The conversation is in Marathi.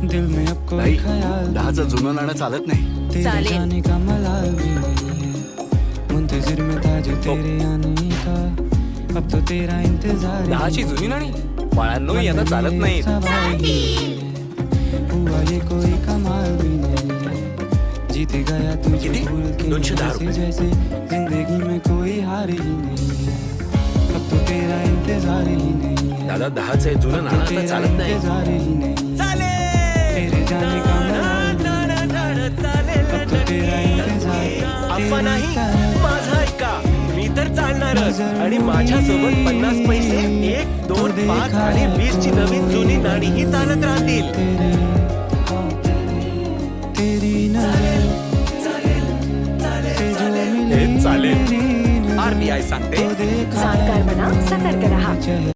दिल में अब कोई नाही, ख्याल 10चं जुनं नाणं चालत नाही. तेरे चालेल. जाने का मलाल भी नहीं है मुंतजिर में ताज तेरे आने का अब तो तेरा इंतजार 10ची जुनी नाणी बाळांनो आता चालत नाही. सवाल भी नहीं है, हुआ ये कोई कमाल भी नहीं है जीत गया तुझे किती? भूल के 210 जैसे रुपये. जैसे जिंदगी में कोई हार ही नहीं है अब तो तेरा इंतजार ही नहीं है दादा 10चं जुनं नाणं आता तेरा चालत नाही. इंतजार ही नहीं तेरे जाने का मलाल भी अब तो तेरा इंतजार अप्पा नाही माझा ऐका मी तर चालणारच आणि माझ्यासोबत 50 पैसे 1, 2, 5 आणि 20 ची नवीन जुनी नाणी ही चालत राहतील. तेरी नजर से जो मिली हे चालेल. मेरी नजर RBI सांगते तो देखा जाणकार बना, सतर्क रहा. चेहरा